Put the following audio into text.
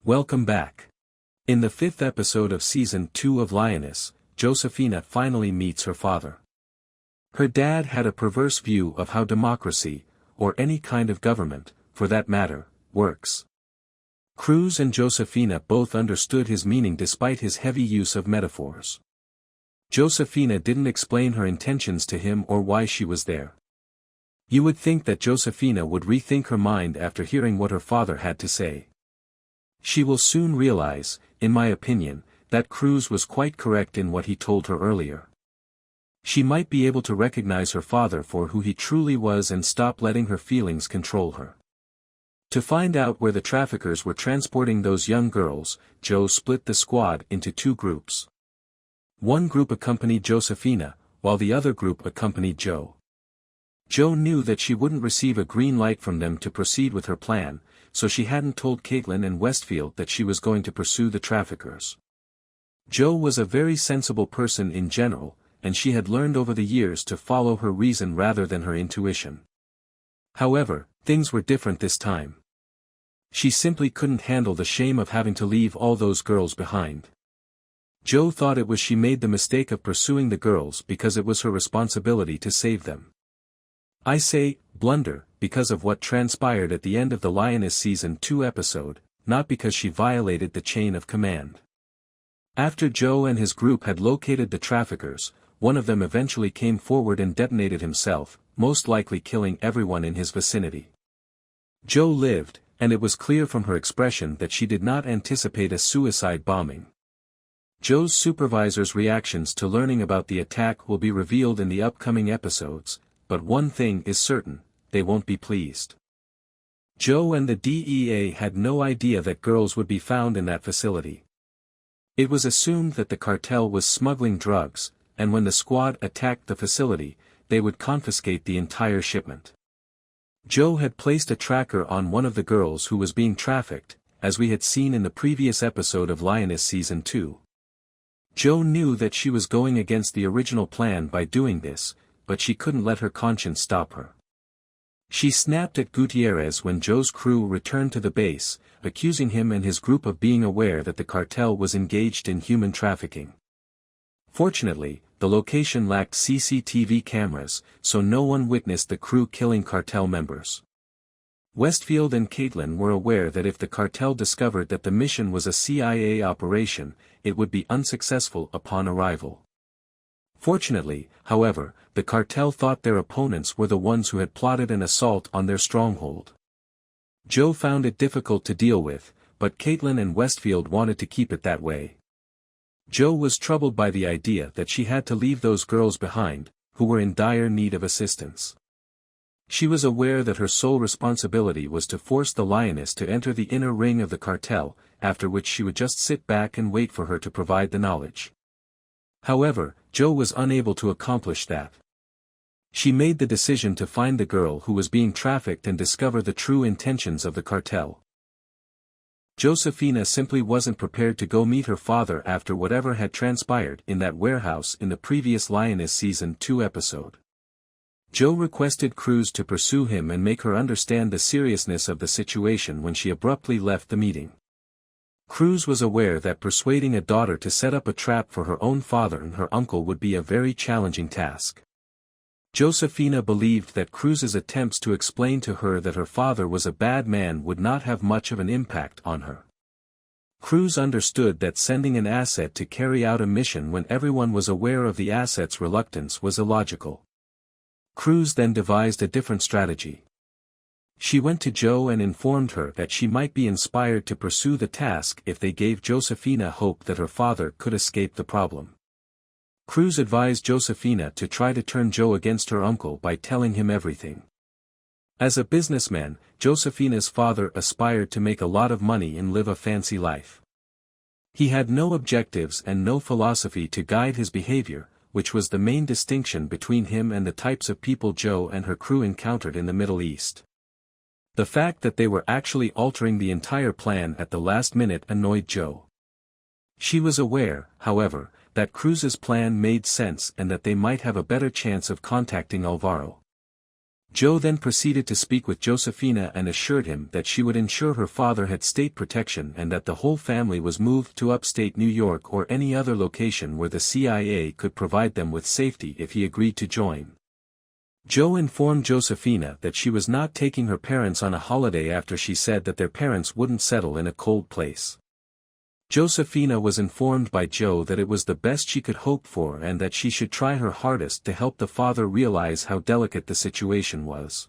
Welcome back. In the 5th episode of Season 2 of Lioness, Josephina finally meets her father. Her dad had a perverse view of how democracy, or any kind of government, for that matter, works. Cruz and Josephina both understood his meaning despite his heavy use of metaphors. Josephina didn't explain her intentions to him or why she was there. You would think that Josephina would rethink her mind after hearing what her father had to say. She will soon realize, in my opinion, that Cruz was quite correct in what he told her earlier. She might be able to recognize her father for who he truly was and stop letting her feelings control her. To find out where the traffickers were transporting those young girls, Joe split the squad into 2 groups. One group accompanied Josephina, while the other group accompanied Joe. Joe knew that she wouldn't receive a green light from them to proceed with her plan, so she hadn't told Caitlin and Westfield that she was going to pursue the traffickers. Joe was a very sensible person in general, and she had learned over the years to follow her reason rather than her intuition. However, things were different this time. She simply couldn't handle the shame of having to leave all those girls behind. Joe thought it was she made the mistake of pursuing the girls because it was her responsibility to save them. I say, blunder, because of what transpired at the end of the Lioness Season 2 episode, not because she violated the chain of command. After Joe and his group had located the traffickers, one of them eventually came forward and detonated himself, most likely killing everyone in his vicinity. Joe lived, and it was clear from her expression that she did not anticipate a suicide bombing. Joe's supervisor's reactions to learning about the attack will be revealed in the upcoming episodes, but one thing is certain, they won't be pleased. Joe and the DEA had no idea that girls would be found in that facility. It was assumed that the cartel was smuggling drugs, and when the squad attacked the facility, they would confiscate the entire shipment. Joe had placed a tracker on one of the girls who was being trafficked, as we had seen in the previous episode of Lioness Season 2. Joe knew that she was going against the original plan by doing this, but she couldn't let her conscience stop her. She snapped at Gutierrez when Joe's crew returned to the base, accusing him and his group of being aware that the cartel was engaged in human trafficking. Fortunately, the location lacked CCTV cameras, so no one witnessed the crew killing cartel members. Westfield and Caitlin were aware that if the cartel discovered that the mission was a CIA operation, it would be unsuccessful upon arrival. Fortunately, however, the cartel thought their opponents were the ones who had plotted an assault on their stronghold. Joe found it difficult to deal with, but Caitlin and Westfield wanted to keep it that way. Joe was troubled by the idea that she had to leave those girls behind, who were in dire need of assistance. She was aware that her sole responsibility was to force the Lioness to enter the inner ring of the cartel, after which she would just sit back and wait for her to provide the knowledge. However, Joe was unable to accomplish that. She made the decision to find the girl who was being trafficked and discover the true intentions of the cartel. Josephina simply wasn't prepared to go meet her father after whatever had transpired in that warehouse in the previous Lioness Season 2 episode. Joe requested Cruz to pursue him and make her understand the seriousness of the situation when she abruptly left the meeting. Cruz was aware that persuading a daughter to set up a trap for her own father and her uncle would be a very challenging task. Josephina believed that Cruz's attempts to explain to her that her father was a bad man would not have much of an impact on her. Cruz understood that sending an asset to carry out a mission when everyone was aware of the asset's reluctance was illogical. Cruz then devised a different strategy. She went to Joe and informed her that she might be inspired to pursue the task if they gave Josephina hope that her father could escape the problem. Cruz advised Josephina to try to turn Joe against her uncle by telling him everything. As a businessman, Josephina's father aspired to make a lot of money and live a fancy life. He had no objectives and no philosophy to guide his behavior, which was the main distinction between him and the types of people Joe and her crew encountered in the Middle East. The fact that they were actually altering the entire plan at the last minute annoyed Joe. She was aware, however, that Cruz's plan made sense and that they might have a better chance of contacting Alvaro. Joe then proceeded to speak with Josephina and assured him that she would ensure her father had state protection and that the whole family was moved to upstate New York or any other location where the CIA could provide them with safety if he agreed to join. Joe informed Josephina that she was not taking her parents on a holiday after she said that their parents wouldn't settle in a cold place. Josephina was informed by Joe that it was the best she could hope for and that she should try her hardest to help the father realize how delicate the situation was.